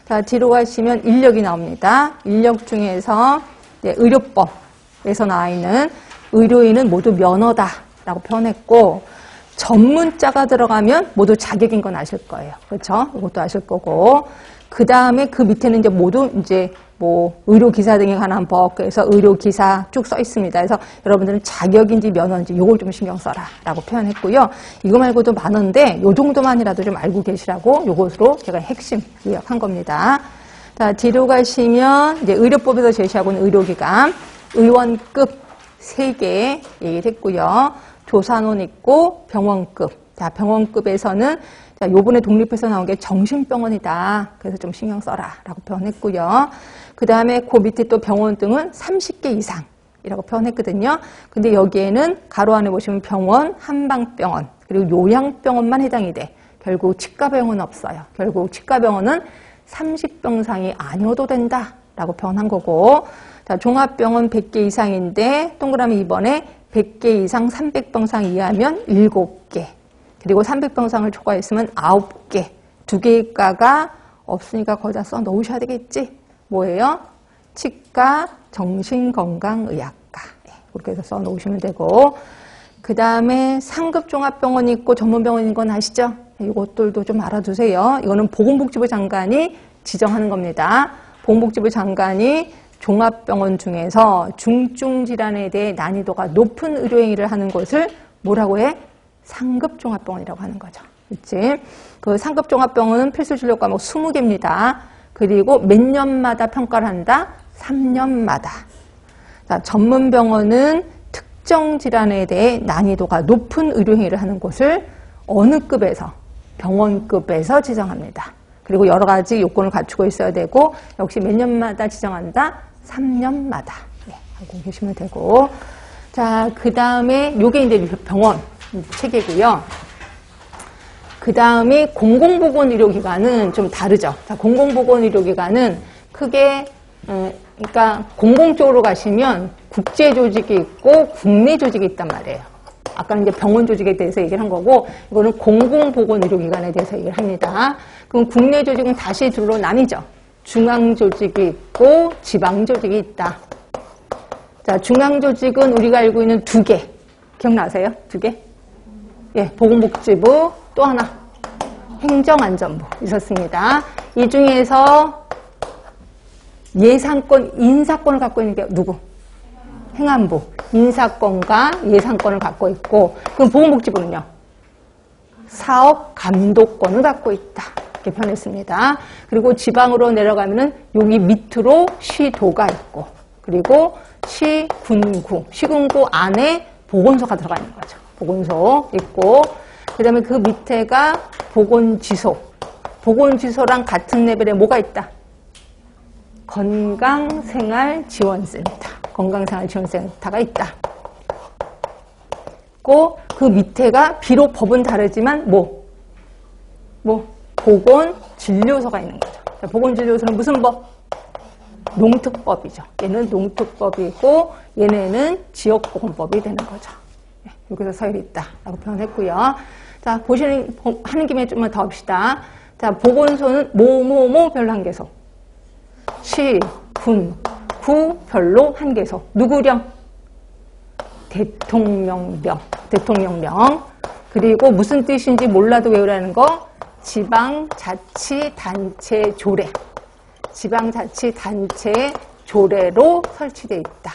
자, 뒤로 가시면 인력이 나옵니다. 인력 중에서 의료법에서 나와 있는 의료인은 모두 면허다라고 표현했고 전문자가 들어가면 모두 자격인 건 아실 거예요. 그렇죠? 이것도 아실 거고 그 다음에 그 밑에는 이제 모두 이제 의료기사 등에 관한 법, 그래서 의료기사 쭉 써 있습니다. 그래서 여러분들은 자격인지 면허인지 요걸 좀 신경 써라 라고 표현했고요. 이거 말고도 많은데 요 정도만이라도 좀 알고 계시라고 요것으로 제가 핵심 요약한 겁니다. 자, 뒤로 가시면 이제 의료법에서 제시하고 있는 의료기관, 의원급 3개 얘기를 했고요. 조산원 있고 병원급. 자, 병원급에서는 자, 요번에 독립해서 나온 게 정신병원이다. 그래서 좀 신경 써라 라고 표현했고요. 그 다음에 그 밑에 또 병원 등은 30개 이상이라고 표현했거든요. 근데 여기에는 가로 안에 보시면 병원, 한방병원, 그리고 요양병원만 해당이 돼. 결국 치과병원은 없어요. 결국 치과병원은 30병상이 아니어도 된다 라고 표현한 거고, 자, 종합병원 100개 이상인데 동그라미 2번에 100개 이상 300병상 이하면 7개. 그리고 300병상을 초과했으면 9개. 2개의 과가 없으니까 거기다 써 넣으셔야 되겠지. 뭐예요? 치과, 정신건강의학과. 그렇게 해서 써 놓으시면 되고. 그 다음에 상급 종합병원이 있고 전문병원인 건 아시죠? 이것들도 좀 알아두세요. 이거는 보건복지부 장관이 지정하는 겁니다. 보건복지부 장관이 종합병원 중에서 중증질환에 대해 난이도가 높은 의료행위를 하는 것을 뭐라고 해? 상급종합병원이라고 하는 거죠. 그치? 그 상급종합병원은 필수진료 과목 20개입니다. 그리고 몇 년마다 평가를 한다? 3년마다. 자, 전문병원은 특정 질환에 대해 난이도가 높은 의료행위를 하는 곳을 어느 급에서, 병원급에서 지정합니다. 그리고 여러 가지 요건을 갖추고 있어야 되고, 역시 몇 년마다 지정한다? 3년마다. 네, 알고 계시면 되고. 자, 그 다음에 요게 이제 병원 체계고요. 그 다음에 공공보건의료기관은 좀 다르죠. 자, 공공보건의료기관은 크게, 그러니까 공공적으로 가시면 국제조직이 있고 국내 조직이 있단 말이에요. 아까는 이제 병원 조직에 대해서 얘기를 한 거고, 이거는 공공보건의료기관에 대해서 얘기를 합니다. 그럼 국내 조직은 다시 둘로 나뉘죠. 중앙조직이 있고 지방조직이 있다. 자, 중앙조직은 우리가 알고 있는 2개. 기억나세요? 2개? 예, 보건복지부, 또 하나. 행정안전부 있었습니다. 이 중에서 예산권, 인사권을 갖고 있는 게 누구? 행안부. 인사권과 예산권을 갖고 있고, 그럼 보건복지부는요? 사업 감독권을 갖고 있다. 이렇게 표현했습니다. 그리고 지방으로 내려가면은 여기 밑으로 시도가 있고, 그리고 시군구, 시군구 안에 보건소가 들어가 있는 거죠. 보건소 있고, 그 다음에 그 밑에가 보건지소. 보건지소랑 같은 레벨에 뭐가 있다? 건강생활지원센터. 건강생활지원센터가 있다. 그 밑에가 비록 법은 다르지만 보건진료소가 있는 거죠. 자, 보건진료소는 무슨 법? 농특법이죠. 얘는 농특법이고 얘네는 지역보건법이 되는 거죠. 네, 여기서 서열이 있다라고 표현했고요. 자, 하는 김에 좀만 더 합시다. 자, 보건소는 별로 한 개소. 시, 군, 구 별로 한 개소. 누구령? 대통령령. 대통령령. 그리고 무슨 뜻인지 몰라도 외우라는 거. 지방자치단체 조례. 지방자치단체 조례로 설치되어 있다.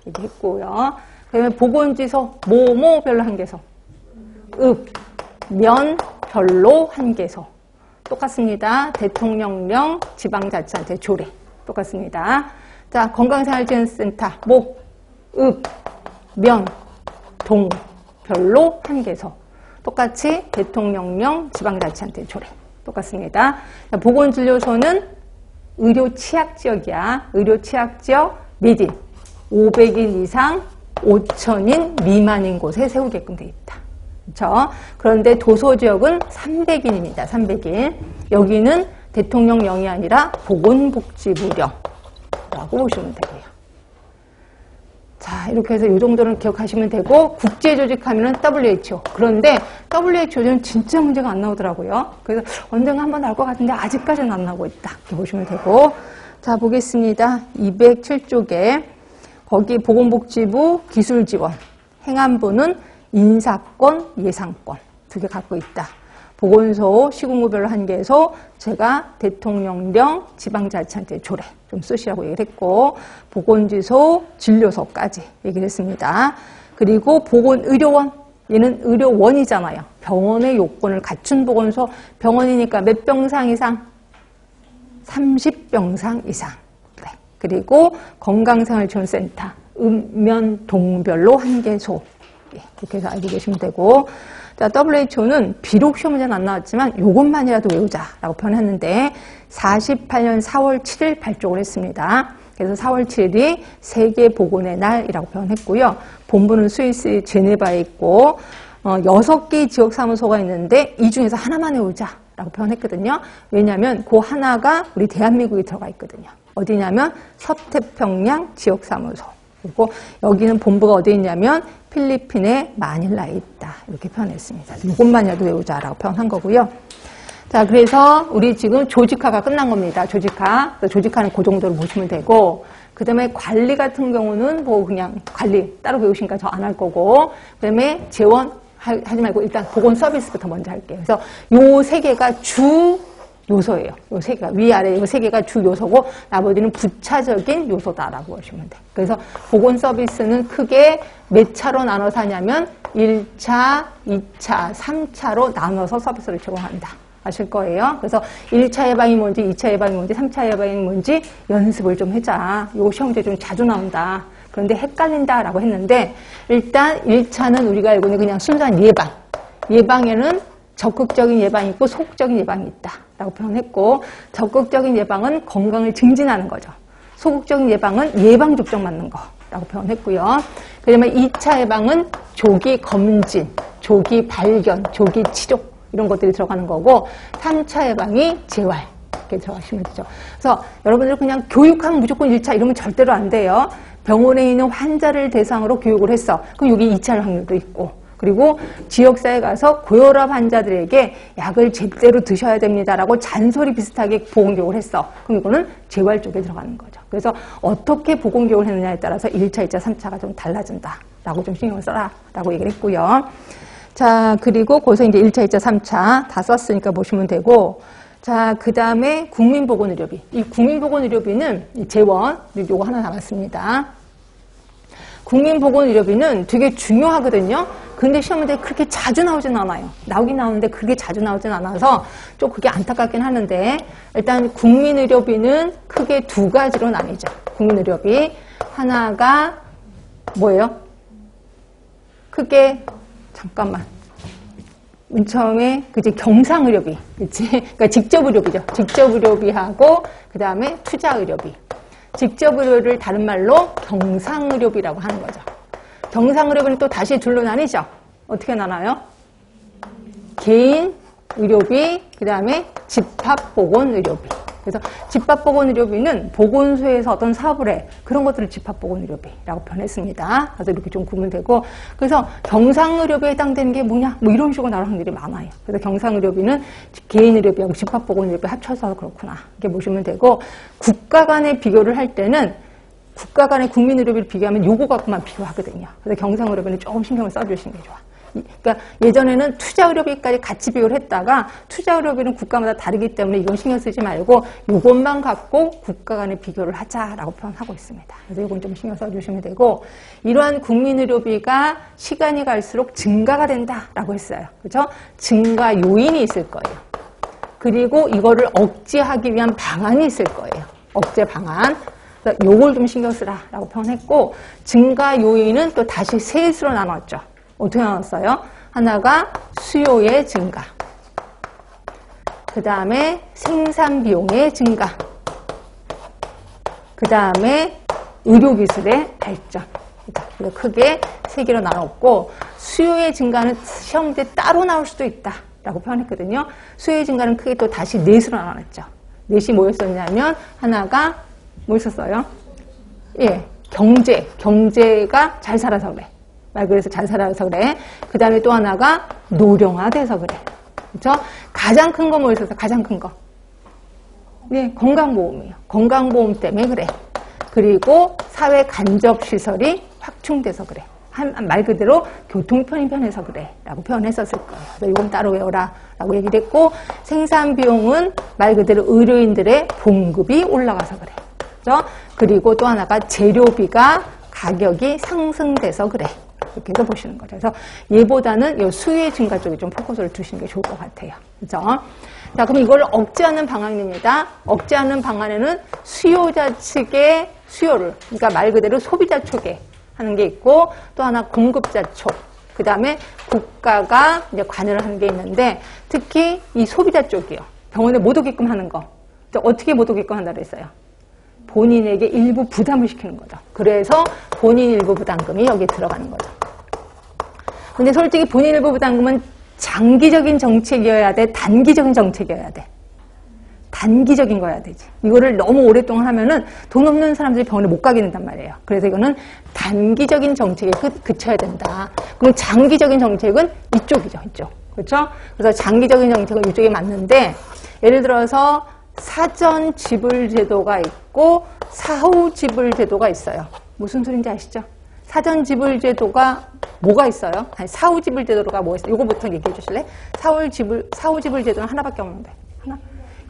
이렇게 했고요. 그다음에 보건지소 별로 한 개소. 면 별로 한 개소. 똑같습니다. 대통령령, 지방자치단체 조례. 똑같습니다. 자, 건강생활지원센터 면, 동 별로 한 개소. 똑같이 대통령령, 지방자치단체 조례. 똑같습니다. 자, 보건진료소는 의료취약지역이야. 의료취약지역 몇인? 500인 이상 5,000인 미만인 곳에 세우게끔 돼 있다. 그렇죠? 그런데 도소지역은 300인입니다. 300인. 여기는 대통령령이 아니라 보건복지부령이라고 보시면 되고요. 자, 이렇게 해서 이 정도는 기억하시면 되고, 국제조직 하면은 WHO. 그런데 WHO는 진짜 문제가 안 나오더라고요. 그래서 언젠가 한번 나올 것 같은데 아직까지는 안 나오고 있다. 이렇게 보시면 되고. 자, 보겠습니다. 207쪽에 거기 보건복지부 기술지원, 행안부는 인사권, 예산권 2개 갖고 있다. 보건소, 시군구별로 한 개소, 제가 대통령령, 지방자치단체 조례 좀 쓰시라고 얘기를 했고, 보건지소, 진료소까지 얘기를 했습니다. 그리고 보건의료원, 얘는 의료원이잖아요. 병원의 요건을 갖춘 보건소, 병원이니까 몇 병상 이상? 30병상 이상. 네. 그리고 건강생활지원센터, 면, 동별로 한 개소. 예, 이렇게 해서 알고 계시면 되고, 자, WHO는 비록 시험 문제는 안 나왔지만 이것만이라도 외우자라고 표현했는데 48년 4월 7일 발족을 했습니다. 그래서 4월 7일이 세계보건의 날이라고 표현했고요. 본부는 스위스 제네바에 있고 6개의 지역사무소가 있는데 이 중에서 하나만 외우자라고 표현했거든요. 왜냐하면 그 하나가 우리 대한민국에 들어가 있거든요. 어디냐면 서태평양 지역사무소. 그리고 여기는 본부가 어디에 있냐면 필리핀의 마닐라에 있다. 이렇게 표현했습니다. 이것만이라도 외우자라고 표현한 거고요. 자, 그래서 우리 지금 조직화가 끝난 겁니다. 조직화는 그 정도로 보시면 되고, 그 다음에 관리 같은 경우는 뭐 그냥 관리 따로 배우시니까 저 안 할 거고, 그 다음에 재원 하지 말고 일단 보건 서비스부터 먼저 할게요. 그래서 요 3개가 주 요소예요. 요 3개가, 위아래 요 3개가 주 요소고, 나머지는 부차적인 요소다라고 보시면 돼요. 그래서 보건 서비스는 크게 몇 차로 나눠서 하냐면, 1차, 2차, 3차로 나눠서 서비스를 제공한다. 아실 거예요. 그래서 1차 예방이 뭔지, 2차 예방이 뭔지, 3차 예방이 뭔지 연습을 좀 해자. 요 시험 문제 좀 자주 나온다. 그런데 헷갈린다라고 했는데 일단 1차는 우리가 알고 있는 그냥 순수한 예방. 예방에는 적극적인 예방이 있고 소극적인 예방이 있다라고 표현했고 적극적인 예방은 건강을 증진하는 거죠. 소극적인 예방은 예방접종 맞는 거라고 표현했고요. 그다음에 2차 예방은 조기 검진, 조기 발견, 조기 치료 이런 것들이 들어가는 거고 3차 예방이 재활 이렇게 들어가시면 되죠. 그래서 여러분들 그냥 교육하면 무조건 1차 이러면 절대로 안 돼요. 병원에 있는 환자를 대상으로 교육을 했어. 그럼 여기 2차일 확률도 있고 그리고 지역사회에 가서 고혈압 환자들에게 약을 제대로 드셔야 됩니다라고 잔소리 비슷하게 보건교육을 했어. 그럼 이거는 재활 쪽에 들어가는 거죠. 그래서 어떻게 보건교육을 했느냐에 따라서 1차, 2차, 3차가 좀 달라진다라고 좀 신경을 써라라고 얘기를 했고요. 자, 그리고 거기서 이제 1차, 2차, 3차 다 썼으니까 보시면 되고 자, 그 다음에 국민보건의료비. 이 국민보건의료비는 이 재원, 요거 하나 남았습니다. 국민보건의료비는 되게 중요하거든요. 근데 시험문제 그렇게 자주 나오진 않아요. 나오긴 나오는데 그렇게 자주 나오진 않아서 좀 그게 안타깝긴 하는데 일단 국민의료비는 크게 두 가지로 나뉘죠. 국민의료비. 하나가 뭐예요? 크게 잠깐만. 맨 처음에 그치 경상의료비. 그치? 그러니까 직접의료비죠. 직접의료비하고 그 다음에 투자의료비. 직접의료를 다른 말로 경상의료비라고 하는 거죠. 경상의료비는 또 다시 둘로 나뉘죠. 어떻게 나눠요? 개인 의료비, 그 다음에 집합보건의료비. 그래서 집합보건의료비는 보건소에서 어떤 사업을 해. 그런 것들을 집합보건의료비라고 표현했습니다. 그래서 이렇게 좀 구분되고. 그래서 경상의료비에 해당되는 게 뭐냐? 뭐 이런 식으로 나올 확률이 많아요. 그래서 경상의료비는 개인의료비하고 집합보건의료비 합쳐서 그렇구나. 이렇게 보시면 되고, 국가 간의 비교를 할 때는 국가 간의 국민의료비를 비교하면 요거 갖고만 비교하거든요. 그래서 경상의료비는 조금 신경을 써주시는 게 좋아. 그러니까 예전에는 투자의료비까지 같이 비교를 했다가 투자의료비는 국가마다 다르기 때문에 이건 신경 쓰지 말고 이것만 갖고 국가 간의 비교를 하자라고 표현하고 있습니다. 그래서 이건 좀 신경 써주시면 되고 이러한 국민의료비가 시간이 갈수록 증가가 된다라고 했어요. 그렇죠? 증가 요인이 있을 거예요. 그리고 이거를 억제하기 위한 방안이 있을 거예요. 억제 방안. 그래서 요걸 좀 신경 쓰라라고 표현했고 증가 요인은 또 다시 셋으로 나눴죠. 어떻게 나눴어요? 하나가 수요의 증가, 그 다음에 생산 비용의 증가, 그 다음에 의료기술의 발전. 그래서 크게 세 개로 나눴고 수요의 증가는 시험 문제 따로 나올 수도 있다라고 표현했거든요. 수요의 증가는 크게 또 다시 넷으로 나눴죠. 넷이 뭐였었냐면 하나가 뭐였었어요? 예, 경제가 잘 살아서 그래. 말 그래서 잘 살아서 그래. 그 다음에 또 하나가 노령화돼서 그래. 그렇죠? 가장 큰 거 뭐였었어? 가장 큰 거. 네, 건강보험이에요. 건강보험 때문에 그래. 그리고 사회 간접 시설이 확충돼서 그래. 말 그대로 교통 편의변해서 그래. 라고 표현했었을 거예요. 그래서 이건 따로 외워라. 라고 얘기를 했고, 생산 비용은 말 그대로 의료인들의 봉급이 올라가서 그래. 그렇죠? 그리고 또 하나가 재료비가 가격이 상승돼서 그래. 이렇게 해서 보시는 거죠. 그래서 얘보다는 이 수요의 증가 쪽에 좀 포커스를 두시는 게 좋을 것 같아요. 그죠? 자, 그럼 이걸 억제하는 방안입니다. 억제하는 방안에는 수요자 측의 수요를, 그러니까 말 그대로 소비자 쪽에 하는 게 있고, 또 하나 공급자 쪽, 그 다음에 국가가 이제 관여를 하는 게 있는데, 특히 이 소비자 쪽이요. 병원에 못 오게끔 하는 거. 어떻게 못 오게끔 한다고 했어요? 본인에게 일부 부담을 시키는 거죠. 그래서 본인 일부 부담금이 여기에 들어가는 거죠. 근데 솔직히 본인 일부 부담금은 장기적인 정책이어야 돼? 단기적인 정책이어야 돼? 단기적인 거여야 되지. 이거를 너무 오랫동안 하면은 돈 없는 사람들이 병원에 못 가게 된단 말이에요. 그래서 이거는 단기적인 정책에 그쳐야 된다. 그럼 장기적인 정책은 이쪽이죠. 이쪽. 그렇죠? 그래서 장기적인 정책은 이쪽에 맞는데 예를 들어서 사전 지불 제도가 있고 사후 지불 제도가 있어요. 무슨 소린지 아시죠? 사전 지불 제도가 뭐가 있어요? 아니, 사후 지불 제도가 뭐 있어요? 이거부터 얘기해 주실래? 사후 지불 제도는 하나밖에 없는데. 하나?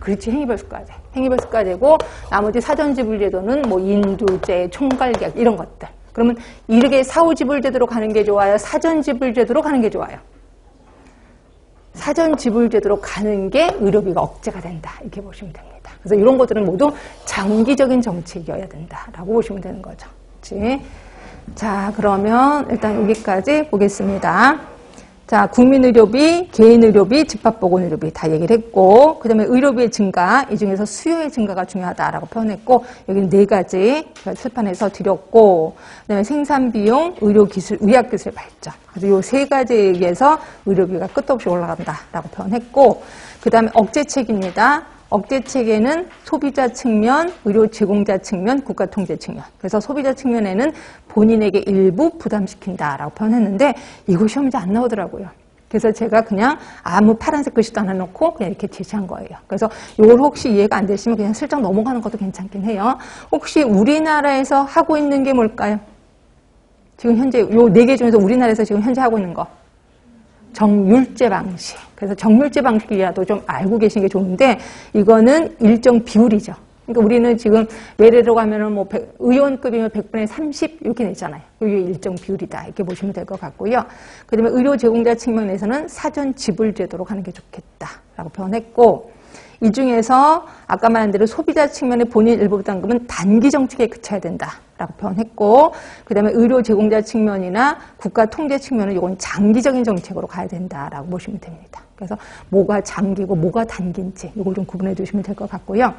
그렇지, 행위별수까지. 행위별수까지고 나머지 사전 지불 제도는 뭐 인두제, 총괄계약 이런 것들. 그러면 이렇게 사후 지불 제도로 가는 게 좋아요? 사전 지불 제도로 가는 게 좋아요? 사전 지불 제도로 가는 게 의료비가 억제가 된다. 이렇게 보시면 됩니다. 그래서 이런 것들은 모두 장기적인 정책이어야 된다라고 보시면 되는 거죠. 그렇지? 자, 그러면 일단 여기까지 보겠습니다. 자, 국민의료비, 개인의료비, 집합보건의료비 다 얘기를 했고, 그 다음에 의료비의 증가, 이 중에서 수요의 증가가 중요하다라고 표현했고, 여기는 4가지 출판해서 드렸고, 그 다음에 생산비용, 의료기술, 의학기술 발전. 그래서 요 3가지에 의해서 의료비가 끝도 없이 올라간다라고 표현했고, 그 다음에 억제책입니다. 억제책에는 소비자 측면, 의료 제공자 측면, 국가 통제 측면. 그래서 소비자 측면에는 본인에게 일부 부담시킨다라고 표현했는데 이거 시험 문제 안 나오더라고요. 그래서 제가 그냥 아무 파란색 글씨도 안 해놓고 그냥 이렇게 제시한 거예요. 그래서 이걸 혹시 이해가 안 되시면 그냥 슬쩍 넘어가는 것도 괜찮긴 해요. 혹시 우리나라에서 하고 있는 게 뭘까요? 지금 현재 요 4개 중에서 우리나라에서 지금 현재 하고 있는 거. 정률제 방식. 그래서 정률제 방식이라도 좀 알고 계시는 게 좋은데 이거는 일정 비율이죠. 그러니까 우리는 지금 외래로 가면은 뭐 의원급이면 100분의 30 이렇게 냈잖아요. 이게 일정 비율이다 이렇게 보시면 될 것 같고요. 그다음에 의료 제공자 측면에서는 사전 지불 제도로 가는 게 좋겠다라고 표현했고 이 중에서 아까 말한 대로 소비자 측면의 본인 일부 부담금은 단기 정책에 그쳐야 된다라고 표현했고 그다음에 의료 제공자 측면이나 국가 통제 측면은 이건 장기적인 정책으로 가야 된다라고 보시면 됩니다. 그래서 뭐가 장기고 뭐가 단기인지 이걸 좀 구분해 두시면 될 것 같고요.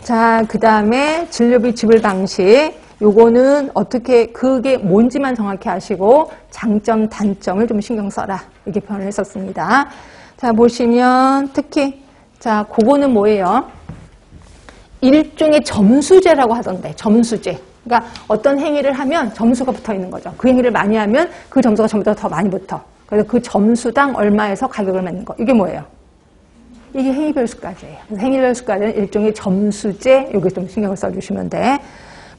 자, 그다음에 진료비 지불 방식 요거는 어떻게 그게 뭔지만 정확히 아시고 장점 단점을 좀 신경 써라 이렇게 표현을 했었습니다. 자, 보시면 특히 자, 그거는 뭐예요? 일종의 점수제라고 하던데, 점수제. 그러니까 어떤 행위를 하면 점수가 붙어 있는 거죠. 그 행위를 많이 하면 그 점수가 전부 더 많이 붙어. 그래서 그 점수당 얼마에서 가격을 매는 거. 이게 뭐예요? 이게 행위별 수까지예요. 행위별 수까지는 일종의 점수제, 여기 좀 신경을 써주시면 돼.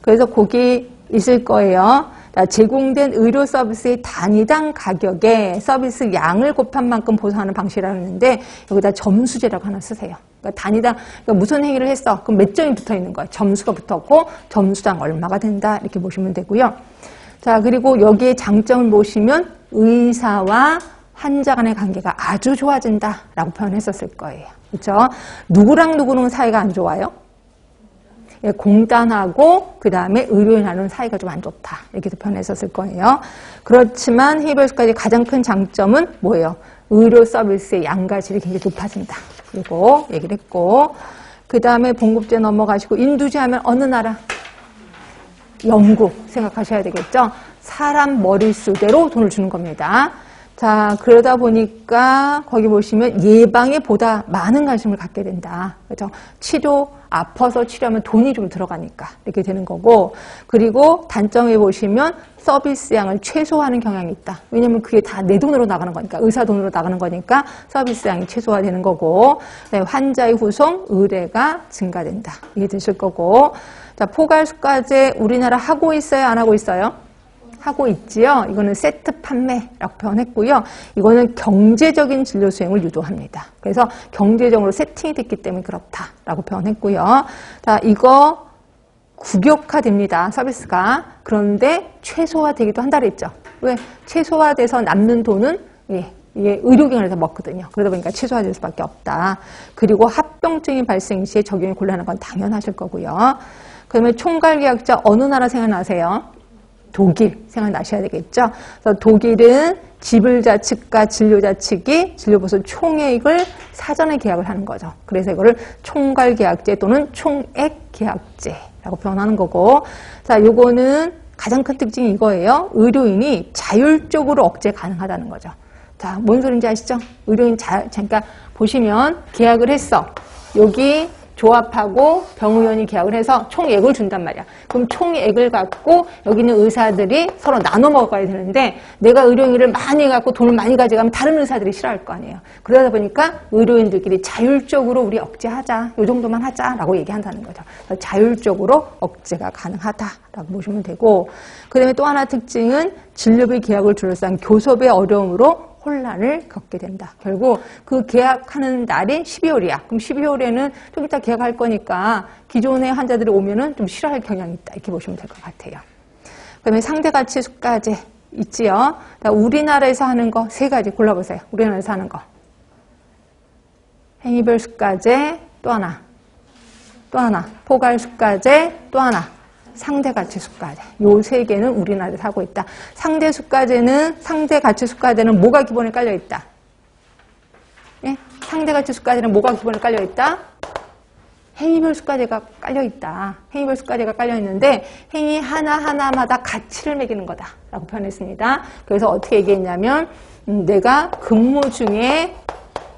그래서 거기 있을 거예요. 제공된 의료 서비스의 단위당 가격에 서비스 양을 곱한 만큼 보상하는 방식이라는데 여기다 점수제라고 하나 쓰세요. 그러니까 단위당 그러니까 무슨 행위를 했어? 그럼 몇 점이 붙어 있는 거야? 점수가 붙었고 점수당 얼마가 된다 이렇게 보시면 되고요. 자 그리고 여기에 장점을 보시면 의사와 환자 간의 관계가 아주 좋아진다라고 표현했었을 거예요. 그렇죠? 누구랑 누구는 사이가 안 좋아요? 공단하고 그 다음에 의료인하고는 사이가 좀 안 좋다 이렇게도 표현했었을 거예요. 그렇지만 해별수까지 가장 큰 장점은 뭐예요? 의료 서비스의 양과 질이 굉장히 높아진다. 그리고 얘기를 했고 그 다음에 봉급제 넘어가시고 인두제 하면 어느 나라? 영국 생각하셔야 되겠죠? 사람 머릿수대로 돈을 주는 겁니다. 자, 그러다 보니까 거기 보시면 예방에 보다 많은 관심을 갖게 된다. 그렇죠? 치료, 아파서 치료하면 돈이 좀 들어가니까 이렇게 되는 거고 그리고 단점에 보시면 서비스 양을 최소화하는 경향이 있다. 왜냐면 그게 다 내 돈으로 나가는 거니까 의사 돈으로 나가는 거니까 서비스 양이 최소화되는 거고 환자의 후송, 의뢰가 증가된다. 이게 되실 거고 자, 포괄수까지 우리나라 하고 있어요? 안 하고 있어요? 하고 있지요. 이거는 세트 판매라고 표현했고요. 이거는 경제적인 진료 수행을 유도합니다. 그래서 경제적으로 세팅이 됐기 때문에 그렇다라고 표현했고요. 자, 이거 국역화됩니다. 서비스가. 그런데 최소화되기도 한다 그랬죠. 왜? 최소화돼서 남는 돈은 이게 의료기관에서 먹거든요. 그러다 보니까 최소화될 수밖에 없다. 그리고 합병증이 발생 시에 적용이 곤란한 건 당연하실 거고요. 그러면 총괄계약자 어느 나라 생각나세요? 독일 생각나셔야 되겠죠. 그래서 독일은 지불자 측과 진료자 측이 진료보수 총액을 사전에 계약을 하는 거죠. 그래서 이거를 총괄계약제 또는 총액계약제라고 표현하는 거고 자, 요거는 가장 큰 특징이 이거예요. 의료인이 자율적으로 억제 가능하다는 거죠. 자, 뭔 소린지 아시죠? 의료인 잠깐 보시면 계약을 했어. 여기 조합하고 병의원이 계약을 해서 총액을 준단 말이야. 그럼 총액을 갖고 여기 있는 의사들이 서로 나눠 먹어야 되는데 내가 의료인을 많이 갖고 돈을 많이 가져가면 다른 의사들이 싫어할 거 아니에요. 그러다 보니까 의료인들끼리 자율적으로 우리 억제하자. 요 정도만 하자라고 얘기한다는 거죠. 자율적으로 억제가 가능하다라고 보시면 되고 그 다음에 또 하나 특징은 진료비 계약을 둘러싼 교섭의 어려움으로 혼란을 겪게 된다. 결국 그 계약하는 날이 12월이야. 그럼 12월에는 좀 이따 계약할 거니까 기존의 환자들이 오면은 좀 싫어할 경향이 있다. 이렇게 보시면 될 것 같아요. 그다음에 상대가치 수까지 있지요. 우리나라에서 하는 거 3가지 골라보세요. 우리나라에서 하는 거. 행위별 수까지 또 하나. 포괄 수까지 또 하나. 상대가치수가제. 요 세 개는 우리나라에서 하고 있다. 상대가치수가제는 뭐가 기본에 깔려 있다? 예? 상대가치수가제는 뭐가 기본에 깔려 있다? 행위별 수가제가 깔려 있다. 행위별 수가제가 깔려 있는데 행위 하나하나마다 가치를 매기는 거다라고 표현했습니다. 그래서 어떻게 얘기했냐면 내가 근무 중에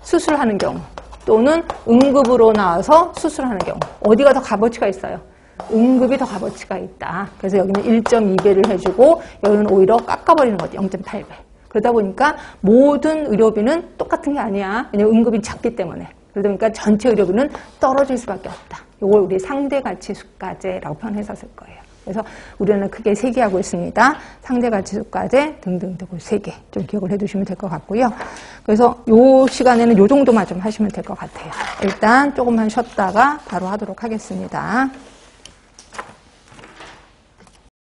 수술하는 경우 또는 응급으로 나와서 수술하는 경우 어디가 더 값어치가 있어요? 응급이 더 값어치가 있다. 그래서 여기는 1.2배를 해주고 여기는 오히려 깎아버리는 거죠. 0.8배. 그러다 보니까 모든 의료비는 똑같은 게 아니야. 왜냐면 응급이 작기 때문에. 그러다 보니까 전체 의료비는 떨어질 수밖에 없다. 이걸 우리 상대가치수가제라고 표현했었을 거예요. 그래서 우리는 크게 세 개 하고 있습니다. 상대가치수가제 등등등 세 개 좀 기억을 해두시면 될 것 같고요. 그래서 요 시간에는 요 정도만 좀 하시면 될 것 같아요. 일단 조금만 쉬었다가 바로 하도록 하겠습니다.